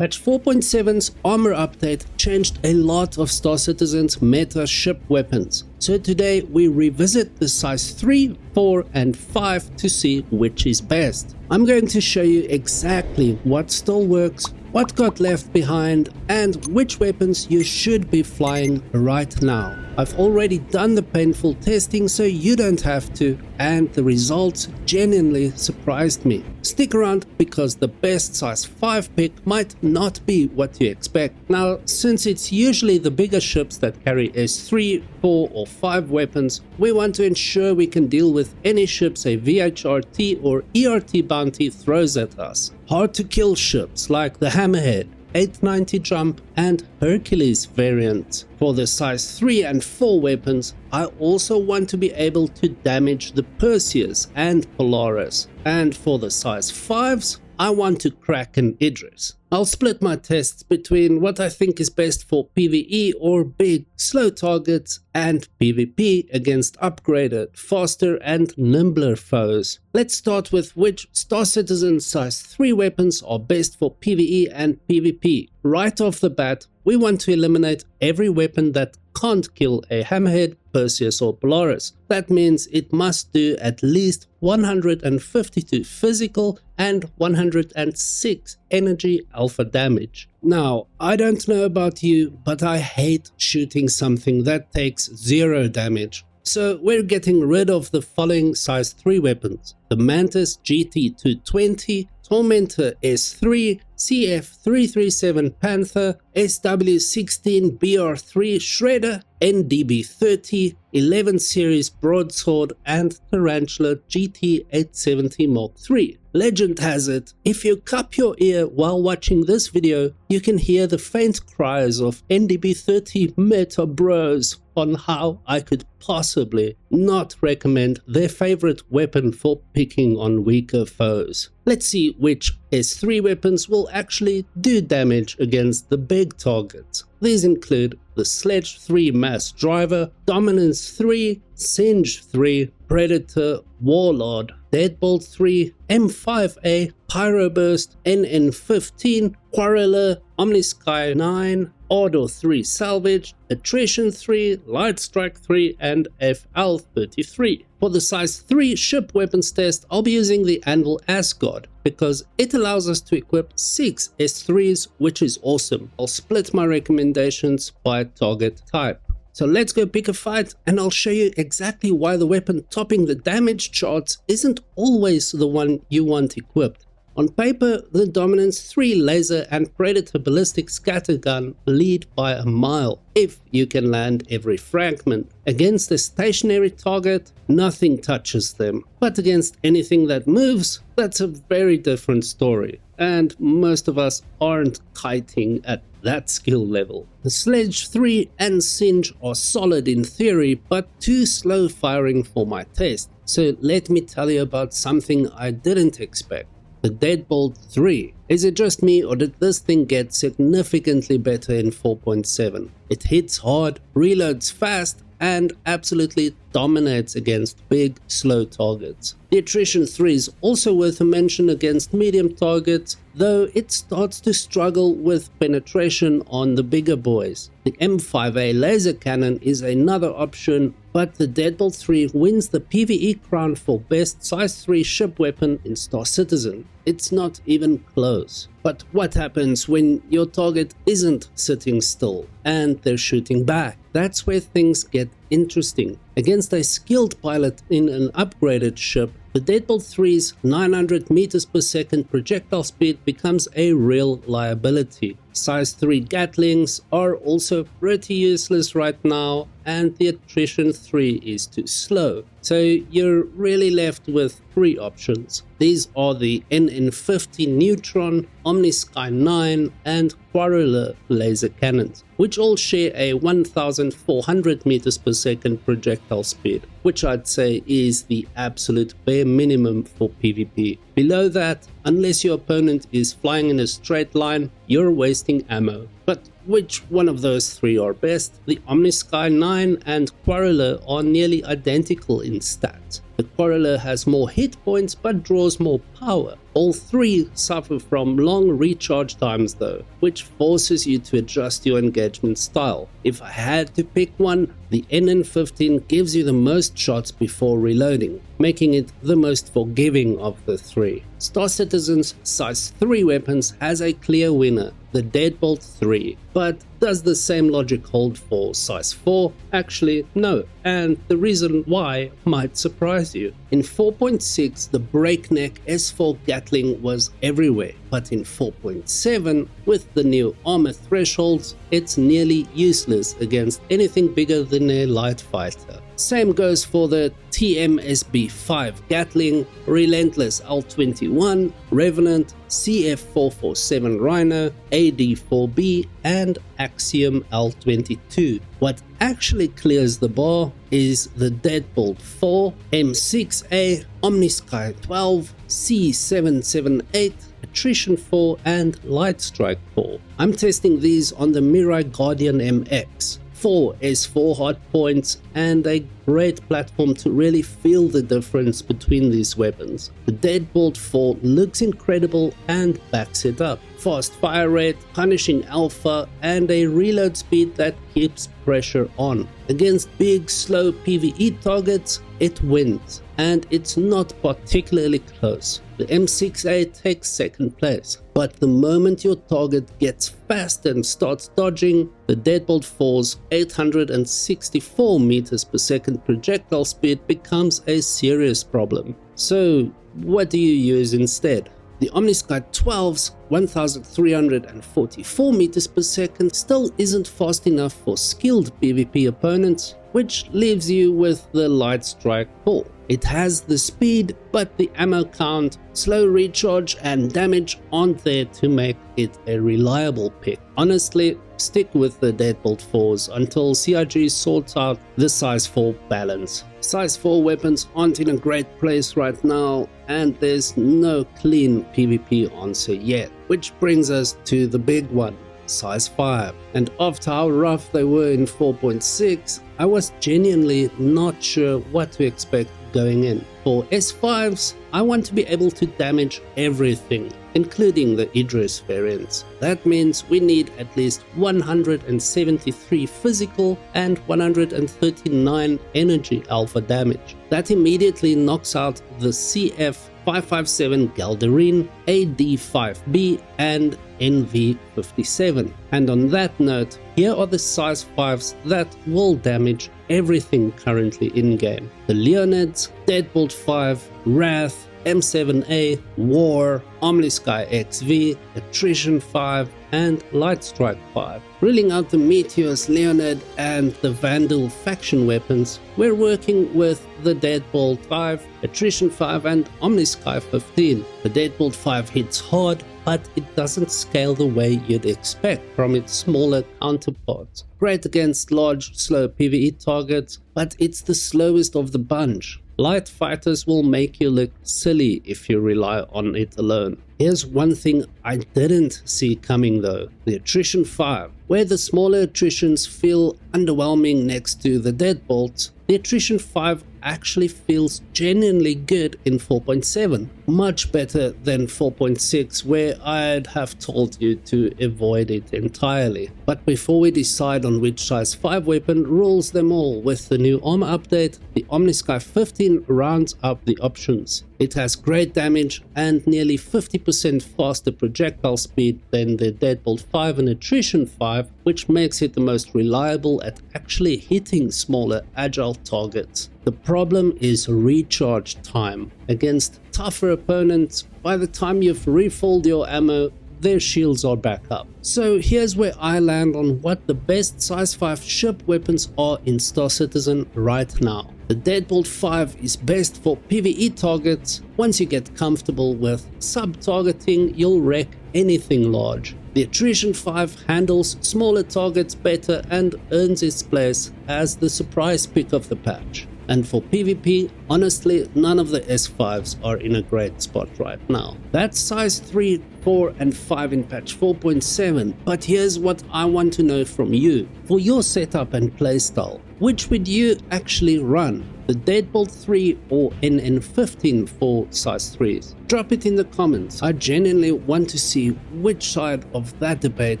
Patch 4.7's Armour update changed a lot of Star Citizen's meta ship weapons. So today we revisit the size 3, 4 and 5 to see which is best. I'm going to show you exactly what still works, what got left behind, and which weapons you should be flying right now. I've already done the painful testing so you don't have to, and the results genuinely surprised me. Stick around because the best size 5 pick might not be what you expect. Now, since it's usually the bigger ships that carry S3, 4 or 5 weapons, we want to ensure we can deal with any ships a VHRT or ERT bounty throws at us. Hard to kill ships like the Hammerhead, 890 jump and Hercules variant. For the size 3 and 4 weapons, I also want to be able to damage the Perseus and Polaris. And for the size 5s, I want to crack an Idris. I'll split my tests between what I think is best for PvE or big, slow targets and PvP against upgraded, faster and nimbler foes. Let's start with which Star Citizen size 3 weapons are best for PvE and PvP. Right off the bat, we want to eliminate every weapon that can't kill a Hammerhead, Perseus or Polaris. That means it must do at least 152 physical and 106 energy alpha damage. Now, I don't know about you, but I hate shooting something that takes 0 damage. So we're getting rid of the following size 3 weapons: the Mantis GT220, Tormentor S3, CF337 Panther, SW16 BR3 Shredder, NDB30, 11 series Broadsword and Tarantula GT870 Mark III. Legend has it, if you cup your ear while watching this video, you can hear the faint cries of NDB30 meta bros on how I could possibly not recommend their favorite weapon for picking on weaker foes. Let's see which S3 weapons will actually do damage against the big targets. These include the Sledge 3 Mass Driver, Dominance 3, Singe 3, Predator, Warlord, Deadbolt 3, M5A, Pyroburst, NN15, Quarreler, Omnisky 9, Ardor 3 Salvage, Attrition 3, Light Strike 3 and FL33. For the size 3 ship weapons test, I'll be using the Anvil Asgard because it allows us to equip 6 S3s, which is awesome. I'll split my recommendations by target type. So let's go pick a fight and I'll show you exactly why the weapon topping the damage charts isn't always the one you want equipped. On paper, the Dominance 3 laser and Predator ballistic scattergun lead by a mile if you can land every fragment. Against a stationary target, nothing touches them. But against anything that moves, that's a very different story. And most of us aren't kiting at that skill level. The Sledge 3 and Singe are solid in theory, but too slow firing for my taste. So let me tell you about something I didn't expect. The Deadbolt 3. Is it just me or did this thing get significantly better in 4.7? It hits hard, reloads fast, and absolutely dominates against big, slow targets. The Attrition 3 is also worth a mention against medium targets, though it starts to struggle with penetration on the bigger boys. The M5A laser cannon is another option, but the Deadbolt 3 wins the PvE crown for best size 3 ship weapon in Star Citizen. It's not even close. But what happens when your target isn't sitting still and they're shooting back? That's where things get interesting. Against a skilled pilot in an upgraded ship, the Deadbolt 3's 900 meters per second projectile speed becomes a real liability. Size 3 Gatlings are also pretty useless right now, and the Attrition 3 is too slow. So you're really left with 3 options. These are the NN50 Neutron, Omnisky 9 and Quarreler laser cannons, which all share a 1400 meters per second projectile speed, which I'd say is the absolute bare minimum for PvP. Below that, unless your opponent is flying in a straight line, you're wasting ammo. But which one of those 3 are best? The Omnisky 9 and Quarreler are nearly identical in stats. The Quarreler has more hit points but draws more power. All three suffer from long recharge times though, which forces you to adjust your engagement style. If I had to pick one, the NN15 gives you the most shots before reloading, making it the most forgiving of the three. Star Citizen's size 3 weapons has a clear winner, the Deadbolt 3, but does the same logic hold for size 4? Actually, no, and the reason why might surprise you. In 4.6, the breakneck S4 Gatling was everywhere, but in 4.7, with the new armor thresholds, it's nearly useless against anything bigger than a light fighter. Same goes for the TMSB5 Gatling, Relentless L21, Revenant, CF447 Rhino, AD4B, and Axiom L22. What actually clears the bar is the Deadbolt 4, M6A, Omnisky 12, C778, Attrition 4, and Lightstrike 4. I'm testing these on the Mirai Guardian MX. 4 S4 hardpoints and a great platform to really feel the difference between these weapons. The Deadbolt 4 looks incredible and backs it up. Fast fire rate, punishing alpha, and a reload speed that keeps pressure on. Against big, slow PvE targets, it wins, and it's not particularly close. The M6A takes second place, but the moment your target gets fast and starts dodging, the Deadbolt 4's 864 meters per second projectile speed becomes a serious problem. So what do you use instead? The Omnisky 12's 1344 meters per second still isn't fast enough for skilled PvP opponents, which leaves you with the Lightstrike 4. It has the speed, but the ammo count, slow recharge, and damage aren't there to make it a reliable pick. Honestly, stick with the Deadbolt 4s until CIG sorts out the size 4 balance. Size 4 weapons aren't in a great place right now, and there's no clean PvP answer yet. Which brings us to the big one, size 5. And after how rough they were in 4.6, I was genuinely not sure what to expect going in. For S5s, I want to be able to damage everything, including the Idris variants. That means we need at least 173 physical and 139 energy alpha damage. That immediately knocks out the CF557 Galderine, AD5B, and NV57. And on that note, here are the size 5s that will damage everything currently in-game. The Leonids, Deadbolt 5, Wrath, M7A, War, Omnisky XV, Attrition 5, and Lightstrike 5. Ruling out the Meteors, Leonid, and the Vandal faction weapons, we're working with the Deadbolt 5, Attrition 5, and Omnisky 15. The Deadbolt 5 hits hard, but it doesn't scale the way you'd expect from its smaller counterparts. Great against large, slow PvE targets, but it's the slowest of the bunch. Light fighters will make you look silly if you rely on it alone. Here's one thing I didn't see coming though, the Attrition 5. Where the smaller attritions feel underwhelming next to the Deadbolts, the Attrition 5 actually feels genuinely good in 4.7. Much better than 4.6, where I'd have told you to avoid it entirely. But before we decide on which size 5 weapon rules them all with the new armor update, the Omnisky 15 rounds up the options. It has great damage and nearly 50% faster projectile speed than the Deadbolt 5 and Attrition 5, which makes it the most reliable at actually hitting smaller agile targets. The problem is recharge time. Against tougher opponents, by the time you've refilled your ammo, their shields are back up. So here's where I land on what the best size 5 ship weapons are in Star Citizen right now. The Deadbolt 5 is best for PvE targets. Once you get comfortable with sub-targeting, you'll wreck anything large. The Attrition 5 handles smaller targets better and earns its place as the surprise pick of the patch. And for PvP, honestly, none of the S5s are in a great spot right now. That size 3 4 and 5 in patch 4.7, but here's what I want to know from you. For your setup and playstyle, which would you actually run? The Deadbolt 3 or NN15 for size 3s? Drop it in the comments. I genuinely want to see which side of that debate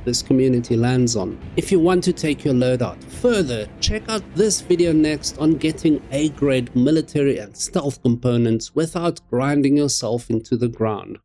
this community lands on. If you want to take your loadout further, check out this video next on getting A-grade military and stealth components without grinding yourself into the ground.